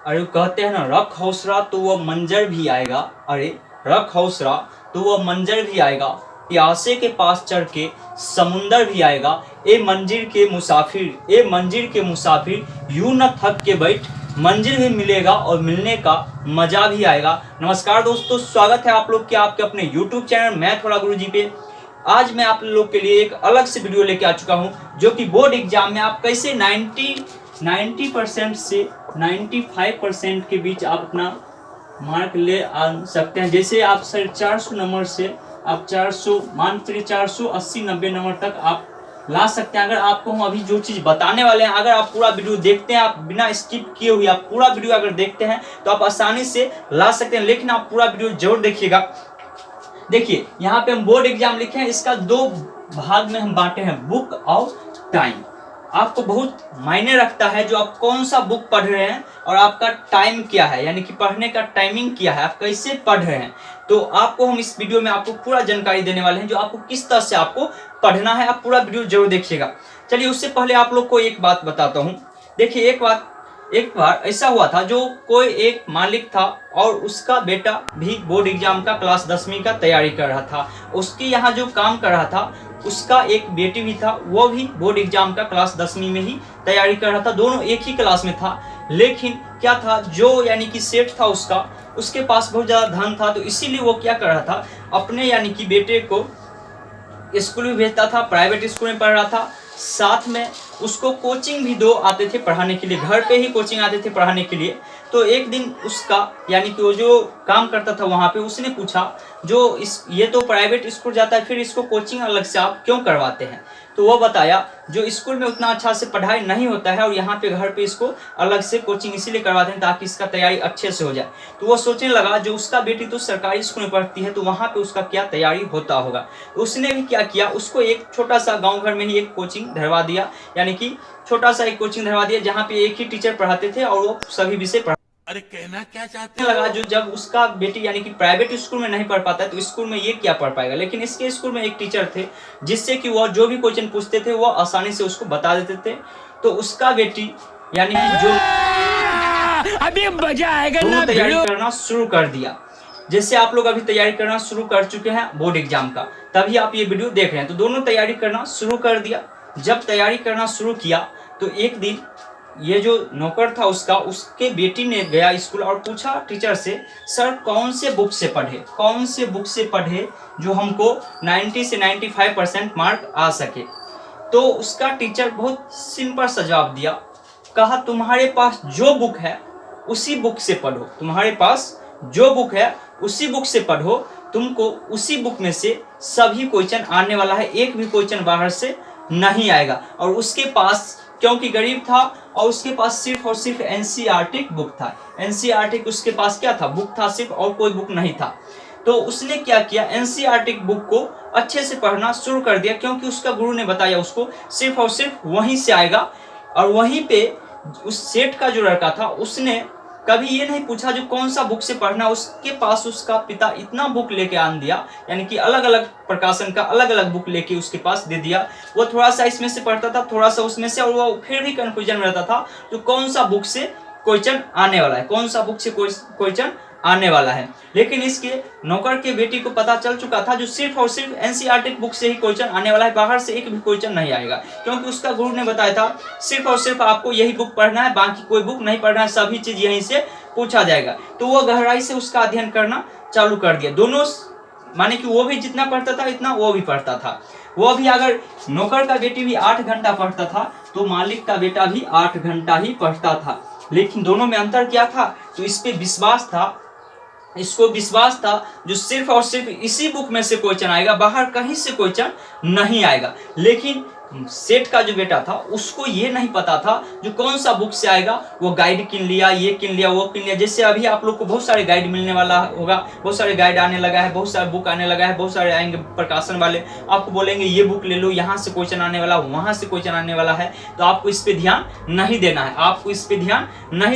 अरे कहते हैं ना, रख हौसला तो वह मंजर भी आएगा। अरे रख हौसला तो वह मंजर भी आएगा, प्यासे के पास चढ़ के समुंदर भी आएगा। ए मंजिल के मुसाफिर यूं न थक के बैठ, मंजिल भी मिलेगा और मिलने का मजा भी आएगा। नमस्कार दोस्तों, स्वागत है आप लोग के आपके अपने YouTube चैनल मैं थोड़ा गुरुजी पे। आज मैं आप लोग के लिए एक अलग से वीडियो लेके आ चुका हूँ, जो कि बोर्ड एग्जाम में आप कैसे 90% से 95% के बीच आप अपना मार्क ले आ सकते हैं। जैसे आप 450 नंबर से आप 400 मान चलिए 480-90 नंबर तक आप ला सकते हैं। अगर आपको हम अभी जो चीज़ बताने वाले हैं, अगर आप पूरा वीडियो देखते हैं, आप बिना स्किप किए हुए आप पूरा वीडियो अगर देखते हैं तो आप आसानी से ला सकते हैं। लेकिन आप पूरा वीडियो जरूर देखिएगा। देखिए यहाँ पे हम बोर्ड एग्जाम लिखे हैं, इसका 2 भाग में हम बांटे हैं, बुक और टाइम। आपको बहुत मायने रखता है जो आप कौन सा बुक पढ़ रहे हैं और आपका टाइम क्या है, यानी कि पढ़ने का टाइमिंग क्या है, आप कैसे पढ़ रहे हैं। तो आपको हम इस वीडियो में आपको पूरा जानकारी देने वाले हैं, जो आपको किस तरह से आपको पढ़ना है। आप पूरा वीडियो जरूर देखिएगा। चलिए उससे पहले आप लोग को एक बात बताता हूँ। देखिए एक बार ऐसा हुआ था, जो कोई एक मालिक था और उसका बेटा भी बोर्ड एग्जाम का क्लास 10वीं का तैयारी कर रहा था। उसके यहाँ जो काम कर रहा था, उसका एक बेटी भी था, वो भी बोर्ड एग्जाम का क्लास 10वीं में ही तैयारी कर रहा था। दोनों एक ही क्लास में था। लेकिन क्या था, जो यानी कि सेठ था उसके पास बहुत ज़्यादा धन था, तो इसीलिए वो क्या कर रहा था, अपने यानी कि बेटे को स्कूल में भेजता था, प्राइवेट स्कूल में पढ़ रहा था। साथ में उसको कोचिंग भी 2 आते थे पढ़ाने के लिए, घर पे ही कोचिंग आते थे पढ़ाने के लिए। तो एक दिन उसका यानी कि वो जो काम करता था वहाँ पे, उसने पूछा ये तो प्राइवेट स्कूल जाता है, फिर इसको कोचिंग अलग से आप क्यों करवाते हैं। तो वो बताया, जो स्कूल में उतना अच्छा से पढ़ाई नहीं होता है और यहाँ पे घर पे इसको अलग से कोचिंग इसीलिए करवाते हैं ताकि इसका तैयारी अच्छे से हो जाए। तो वो सोचने लगा, जो उसका बेटी तो सरकारी स्कूल में पढ़ती है, तो वहाँ पे उसका क्या तैयारी होता होगा। तो उसने भी क्या किया, उसको एक छोटा सा गाँव घर में ही एक कोचिंग धरवा दिया, यानी कि छोटा सा एक कोचिंग धरवा दिया, जहाँ पे एक ही टीचर पढ़ाते थे और वो सभी विषय पढ़ा। अरे कहना क्या चाहते लगा, जो जब उसका बेटी यानी कि प्राइवेट स्कूल में नहीं पढ़ पाता है, तो स्कूल में ये क्या पढ़ पाएगा। लेकिन इसके स्कूल में एक टीचर थे, जिससे कि वह जो भी क्वेश्चन पूछते थे वो आसानी से उसको बता देते थे। तो उसका बेटी यानी कि जो अभी मजा आएगा ना, तैयारी करना शुरू कर दिया। जैसे आप लोग अभी तैयारी करना शुरू कर चुके हैं बोर्ड एग्जाम का, तभी आप ये वीडियो देख रहे हैं। तो दोनों तैयारी करना शुरू कर दिया। जब तैयारी करना शुरू किया तो एक दिन ये जो नौकर था उसके बेटी ने गया स्कूल और पूछा टीचर से, सर कौन से बुक से पढ़े जो हमको 90 से 95% मार्क आ सके। तो उसका टीचर बहुत सिंपल सा जवाब दिया, कहा तुम्हारे पास जो बुक है उसी बुक से पढ़ो, तुमको उसी बुक में से सभी क्वेश्चन आने वाला है, एक भी क्वेश्चन बाहर से नहीं आएगा। और उसके पास, क्योंकि गरीब था और उसके पास सिर्फ और सिर्फ एनसीईआरटी बुक था, एनसीईआरटी उसके पास क्या था, बुक था सिर्फ, और कोई बुक नहीं था। तो उसने क्या किया, एनसीईआरटी बुक को अच्छे से पढ़ना शुरू कर दिया, क्योंकि उसका गुरु ने बताया उसको सिर्फ और सिर्फ वहीं से आएगा। और वहीं पे उस सेठ का जो लड़का था, उसने कभी ये नहीं पूछा जो कौन सा बुक से पढ़ना। उसके पास उसका पिता इतना बुक लेके आन दिया, यानी कि अलग अलग प्रकाशन का अलग अलग बुक लेके उसके पास दे दिया। वो थोड़ा सा इसमें से पढ़ता था, थोड़ा सा उसमें से, और वो फिर भी कंफ्यूजन में रहता था जो कौन सा बुक से क्वेश्चन आने वाला है, लेकिन इसके नौकर के बेटी को पता चल चुका था जो सिर्फ और सिर्फ एनसीईआरटी बुक से ही क्वेश्चन आने वाला है, बाहर से एक भी क्वेश्चन नहीं आएगा। क्योंकि उसका गुरु ने बताया था सिर्फ और सिर्फ आपको यही बुक पढ़ना है, बाकी कोई बुक नहीं पढ़ना है, सभी चीज यहीं से पूछा जाएगा। तो वो गहराई से उसका अध्ययन करना चालू कर दिया। दोनों माने कि वो भी जितना पढ़ता था इतना वो भी पढ़ता था। वो भी, अगर नौकर का बेटी भी 8 घंटा पढ़ता था तो मालिक का बेटा भी 8 घंटा ही पढ़ता था। लेकिन दोनों में अंतर क्या था, तो इसको विश्वास था जो सिर्फ और सिर्फ इसी बुक में से क्वेश्चन आएगा, बाहर कहीं से क्वेश्चन नहीं आएगा। लेकिन सेठ का जो बेटा था उसको ये नहीं पता था जो कौन सा बुक से आएगा। वो गाइड किन लिया, ये किन लिया, वो किन लिया। जैसे अभी आप लोग को बहुत सारे गाइड मिलने वाला होगा, बहुत सारे गाइड आने लगा है, बहुत सारे बुक आने लगा है, बहुत सारे आएंगे प्रकाशन वाले, आपको बोलेंगे ये बुक ले लो, यहाँ से क्वेश्चन आने वाला, वहाँ से क्वेश्चन आने वाला है। तो आपको इस पे ध्यान नहीं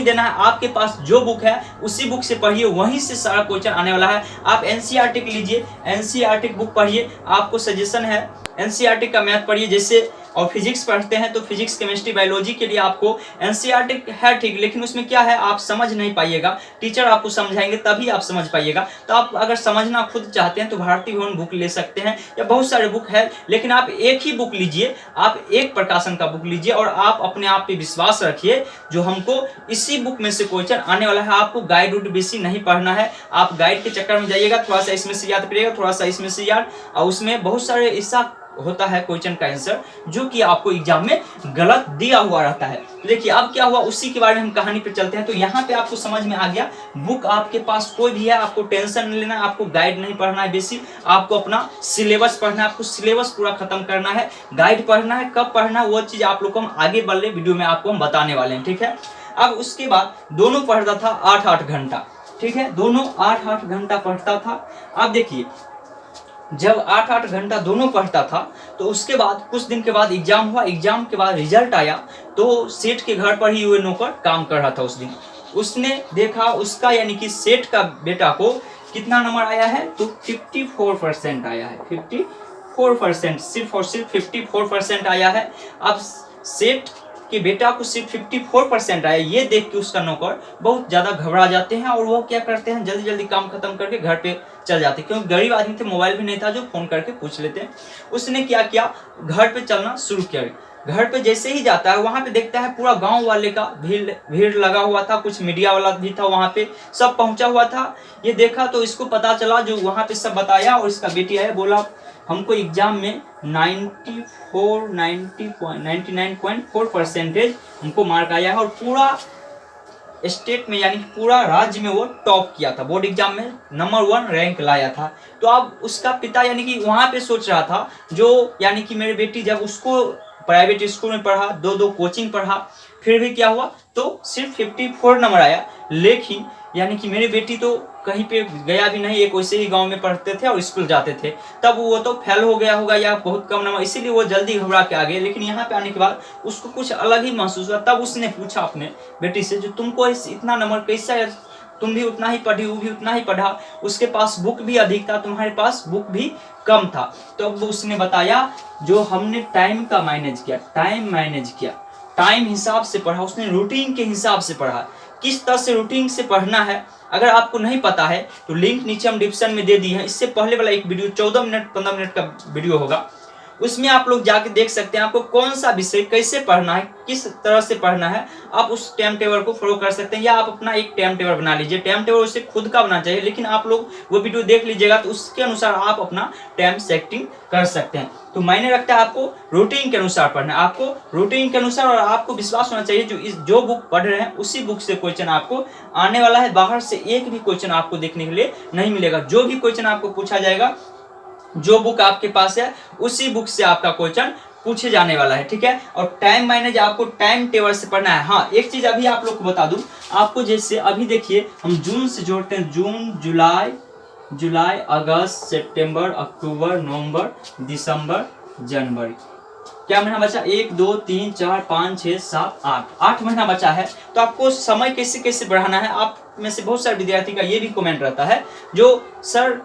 देना है, आपके पास जो बुक है उसी बुक से पढ़िए, वहीं से सारा क्वेश्चन आने वाला है। आप एनसीईआरटी लीजिए, एनसीईआरटी बुक पढ़िए, आपको सजेशन है एनसीईआरटी का मैथ पढ़िए। जैसे और फिजिक्स पढ़ते हैं तो फिजिक्स केमिस्ट्री बायोलॉजी के लिए आपको एनसीईआरटी है ठीक, लेकिन उसमें क्या है आप समझ नहीं पाइएगा, टीचर आपको समझाएंगे तभी आप समझ पाइएगा। तो आप अगर समझना खुद चाहते हैं तो भारती भवन बुक ले सकते हैं, या बहुत सारे बुक है, लेकिन आप एक ही बुक लीजिए, आप एक प्रकाशन का बुक लीजिए और आप अपने आप पे विश्वास रखिए जो हमको इसी बुक में से क्वेश्चन आने वाला है। आपको गाइड उड बेसी नहीं पढ़ना है, आप गाइड के चक्कर में जाइएगा, थोड़ा सा इसमें से याद करिएगा, थोड़ा सा इसमें से याद, और उसमें बहुत सारे ऐसा होता है क्वेश्चन का आंसर जो कि आपको एग्जाम में गलत दिया हुआ रहता है। देखिए अब क्या हुआ उसी के बारे में हम कहानी पे चलते हैं। तो यहाँ पे आपको समझ में आ गया, बुक आपके पास कोई भी है, आपको टेंशन नहीं लेना है, आपको गाइड नहीं पढ़ना है बेसी, आपको अपना सिलेबस पढ़ना है, आपको सिलेबस पूरा खत्म करना है। गाइड पढ़ना है, कब पढ़ना है वो चीज आप लोग को हम आगे बढ़े वीडियो में आपको हम बताने वाले हैं, ठीक है। अब उसके बाद दोनों पढ़ता था 8-8 घंटा, ठीक है, दोनों 8-8 घंटा पढ़ता था। अब देखिए जब 8-8 घंटा दोनों पढ़ता था तो उसके बाद कुछ दिन के बाद एग्जाम हुआ, एग्जाम के बाद रिजल्ट आया तो सेठ के घर पर ही वो नौकर काम कर रहा था उस दिन। उसने देखा उसका यानी कि सेठ का बेटा को कितना नंबर आया है तो 54% आया है, 54%, सिर्फ और सिर्फ 54% आया है। अब सेठ कि बेटा को सिर्फ 54% आया, ये देख के उसका नौकर बहुत ज्यादा घबरा जाते हैं और वो क्या करते हैं जल्दी जल्दी काम खत्म करके घर पे चल जाते हैं, क्योंकि गरीब आदमी थे, मोबाइल भी नहीं था जो फोन करके पूछ लेते हैं। उसने क्या किया, घर पे चलना शुरू किया। घर पे जैसे ही जाता है वहां पे देखता है पूरा गांव वाले का भीड़ लगा हुआ था, कुछ मीडिया वाला भी था वहां पे, सब पहुंचा हुआ था। ये देखा तो इसको पता चला, जो वहां पे सब बताया और इसका बेटी आया, बोला हमको एग्जाम में 99.4% हमको मार्क आया है और पूरा स्टेट में यानी पूरा राज्य में वो टॉप किया था, बोर्ड एग्जाम में नंबर 1 रैंक लाया था। तो अब उसका पिता यानी कि वहां पे सोच रहा था, जो यानी कि मेरी बेटी जब उसको प्राइवेट स्कूल में पढ़ा, 2 कोचिंग पढ़ा, फिर भी क्या हुआ तो सिर्फ 54 नंबर आया, लेकिन यानी कि मेरी बेटी तो कहीं पे गया भी नहीं, एक वैसे ही गांव में पढ़ते थे और स्कूल जाते थे, तब वो तो फेल हो गया होगा या बहुत कम नंबर, इसीलिए वो जल्दी घबरा के आ गए। लेकिन यहाँ पे आने के बाद उसको कुछ अलग ही महसूस हुआ। तब उसने पूछा अपने बेटी से, जो तुमको इतना नंबर कैसा, तुम भी उतना ही पढ़ी, वो भी उतना ही पढ़ा, उसके पास बुक भी अधिक था, तुम्हारे पास बुक भी कम था। तो अब उसने बताया जो हमने टाइम का मैनेज किया, टाइम हिसाब से पढ़ा, उसने रूटीन के हिसाब से पढ़ा। किस तरह से रूटीन से पढ़ना है अगर आपको नहीं पता है तो लिंक नीचे हम डिस्क्रिप्शन में दे दिए हैं। इससे पहले वाला एक वीडियो 14 मिनट 15 मिनट का वीडियो होगा, उसमें आप लोग जाके देख सकते हैं आपको कौन सा विषय कैसे पढ़ना है, किस तरह से पढ़ना है, आप उस टाइम टेबल को फॉलो कर सकते हैं, या आप अपना एक टाइम टेबल बना लीजिए। टाइम टेबल उसे खुद का बनाना चाहिए, लेकिन आप लोग वो वीडियो देख लीजिएगा तो उसके अनुसार आप अपना टाइम सेटिंग कर सकते हैं। तो मायने रखता है आपको रूटीन के अनुसार पढ़ना है, आपको रूटीन के अनुसार, और आपको विश्वास होना चाहिए जो बुक पढ़ रहे हैं उसी बुक से क्वेश्चन आपको आने वाला है। बाहर से एक भी क्वेश्चन आपको देखने के लिए नहीं मिलेगा, जो भी क्वेश्चन आपको पूछा जाएगा, जो बुक आपके पास है उसी बुक से आपका क्वेश्चन पूछे जाने वाला है, ठीक है। और टाइम मैनेज आपको टाइम टेबल से पढ़ना है। हाँ, एक चीज अभी आप लोग को बता दूं, आपको जैसे अभी देखिए हम जून से जोड़ते हैं, जून, जुलाई, अगस्त, सितंबर, अक्टूबर, नवंबर, दिसंबर, जनवरी, क्या महीना बचा, 1 2 3 4 5 6 7 8 महीना बचा है। तो आपको समय कैसे कैसे बढ़ाना है, आप में से बहुत सारे विद्यार्थी का ये भी कमेंट रहता है जो सर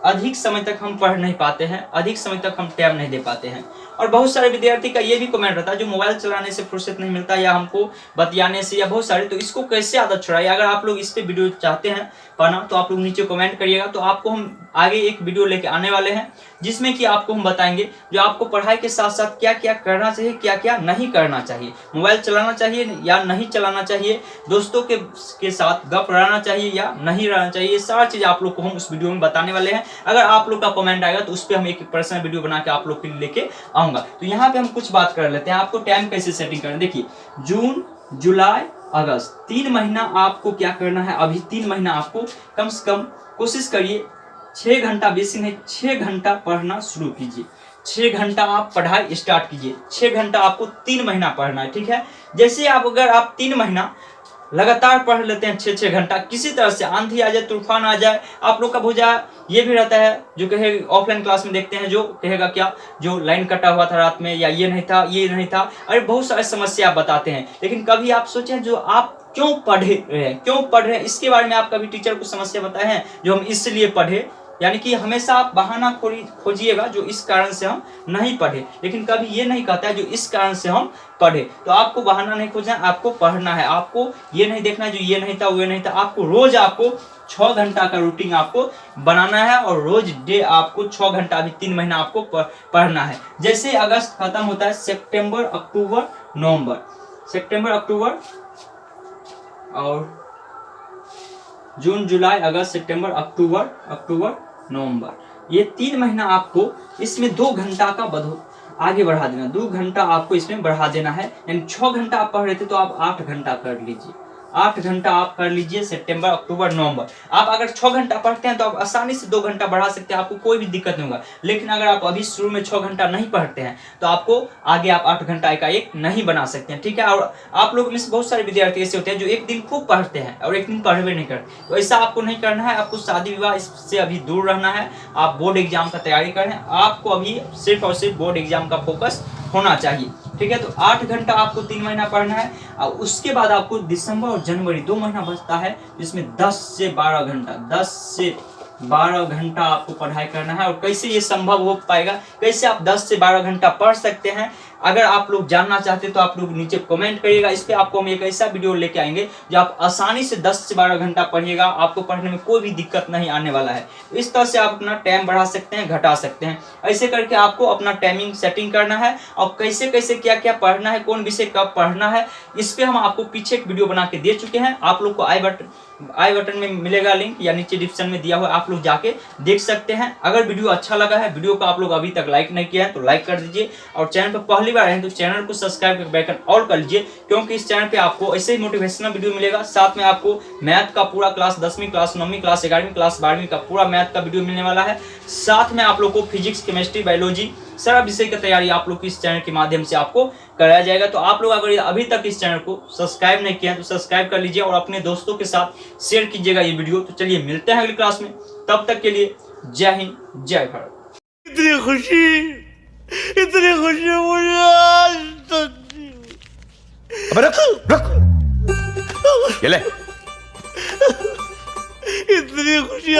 अधिक समय तक हम पढ़ नहीं पाते हैं, अधिक समय तक हम टाइम नहीं दे पाते हैं। और बहुत सारे विद्यार्थी का ये भी कमेंट रहता है जो मोबाइल चलाने से फुर्सत नहीं मिलता, या हमको बतियाने से, या बहुत सारे। तो इसको कैसे आदत छुड़ाए, अगर आप लोग इस पे वीडियो चाहते हैं पाना तो आप लोग नीचे कमेंट करिएगा। तो आपको हम आगे एक वीडियो लेके आने वाले हैं जिसमें कि आपको हम बताएंगे जो आपको पढ़ाई के साथ साथ क्या क्या करना चाहिए, क्या क्या नहीं करना चाहिए, मोबाइल चलाना चाहिए या नहीं चलाना चाहिए, दोस्तों के साथ गप रहना चाहिए या नहीं रहना चाहिए, ये सारी चीज आप लोग को हम उस वीडियो में बताने वाले हैं। अगर आप लोग का कमेंट आएगा तो उस पर हम एक पर्सनल वीडियो बना के आप लोग के लिए लेके आऊंगा। तो यहाँ पे हम कुछ बात कर लेते हैं, आपको टाइम कैसे सेटिंग करना। देखिए जून, जुलाई, अगस्त, 3 महीना आपको क्या करना है, अभी 3 महीना आपको कम से कम कोशिश करिए 6 घंटा, बेसी नहीं 6 घंटा पढ़ना शुरू कीजिए। 6 घंटा आप पढ़ाई स्टार्ट कीजिए, 6 घंटा आपको 3 महीना पढ़ना है, ठीक है। जैसे अगर आप 3 महीना लगातार पढ़ लेते हैं 6-6 घंटा, किसी तरह से आंधी आ जाए, तूफान आ जाए, आप लोग का भुजा ये भी रहता है जो कहे ऑफलाइन क्लास में देखते हैं, जो कहेगा क्या जो लाइन कटा हुआ था रात में, या ये नहीं था, ये नहीं था, अरे बहुत सारी समस्या आप बताते हैं। लेकिन कभी आप सोचें जो आप क्यों पढ़ रहे हैं, इसके बारे में आप कभी टीचर को समस्या बताए हैं जो हम इसलिए पढ़े, यानी कि हमेशा आप बहाना खोजिएगा जो इस कारण से हम नहीं पढ़े, लेकिन कभी ये नहीं कहता है जो इस कारण से हम पढ़े। तो आपको बहाना नहीं खोजना, आपको पढ़ना है, आपको ये नहीं देखना जो ये नहीं था वो नहीं था। आपको रोज आपको 6 घंटा का रूटीन आपको बनाना है और रोज डे आपको 6 घंटा अभी 3 महीना आपको पढ़ना है। जैसे अगस्त खत्म होता है, सितंबर अक्टूबर नवंबर, सितंबर अक्टूबर और जून जुलाई अगस्त सितंबर अक्टूबर नवंबर, ये 3 महीना आपको इसमें 2 घंटा का आगे बढ़ा देना, 2 घंटा आपको इसमें बढ़ा देना है। यानी 6 घंटा आप पढ़ रहे थे तो आप 8 घंटा कर लीजिए, 8 घंटा आप कर लीजिए सितंबर अक्टूबर नवंबर। आप अगर 6 घंटा पढ़ते हैं तो आप आसानी से 2 घंटा बढ़ा सकते हैं, आपको कोई भी दिक्कत नहीं होगा। लेकिन अगर आप अभी शुरू में 6 घंटा नहीं पढ़ते हैं तो आपको आगे आप 8 घंटा का एक नहीं बना सकते हैं, ठीक है। और आप लोग में से बहुत सारे विद्यार्थी ऐसे होते हैं जो एक दिन खूब पढ़ते हैं और एक दिन पढ़वे नहीं करते, तो ऐसा आपको नहीं करना है। आपको शादी विवाह इससे अभी दूर रहना है, आप बोर्ड एग्जाम का तैयारी करें, आपको अभी सिर्फ और सिर्फ बोर्ड एग्जाम का फोकस होना चाहिए, ठीक है। तो 8 घंटा आपको 3 महीना पढ़ना है और उसके बाद आपको दिसंबर और जनवरी 2 महीना बचता है, जिसमें 10 से 12 घंटा 10 से 12 घंटा आपको पढ़ाई करना है। और कैसे ये संभव हो पाएगा, कैसे आप 10 से 12 घंटा पढ़ सकते हैं, अगर आप लोग जानना चाहते हैं तो आप लोग नीचे कमेंट करिएगा। इस पे आपको हम एक ऐसा वीडियो लेके आएंगे जो आप आसानी से 10 से 12 घंटा पढ़िएगा, आपको पढ़ने में कोई भी दिक्कत नहीं आने वाला है। इस तरह से आप अपना टाइम बढ़ा सकते हैं, घटा सकते हैं। ऐसे करके आपको अपना टाइमिंग सेटिंग करना है और कैसे कैसे क्या क्या पढ़ना है, कौन विषय कब पढ़ना है, इस पे हम आपको पीछे एक वीडियो बना के दे चुके हैं। आप लोग को आई बटन में मिलेगा लिंक या नीचे डिस्क्रिप्शन में दिया हुआ है, आप लोग जाके देख सकते हैं। अगर वीडियो अच्छा लगा है, वीडियो को आप लोग अभी तक लाइक नहीं किया है तो लाइक कर दीजिए, और चैनल पर पहली बार हैं तो चैनल को सब्सक्राइब करके बेल आइकन ऑल कर लीजिए, क्योंकि इस चैनल पे आपको ऐसे ही मोटिवेशनल वीडियो मिलेगा। साथ में आपको मैथ का पूरा क्लास 10वीं क्लास 9वीं क्लास 11वीं क्लास 12वीं का पूरा मैथ का वीडियो मिलने वाला है। साथ में आप लोग को फिजिक्स केमिस्ट्री बायोलॉजी सारा विषय की तैयारी आप लोग इस चैनल के माध्यम से आपको कराया जाएगा। तो आप लोग अगर अभी तक इस चैनल को सब्सक्राइब नहीं किया तो सब्सक्राइब कर लीजिए और अपने दोस्तों के साथ शेयर कीजिएगा ये वीडियो। तो चलिए मिलते हैं अगली क्लास में, तब तक के लिए जय हिंद जय भारत। इतनी खुशी मुझे आज तक अबे रख ये ले। इतनी खुशी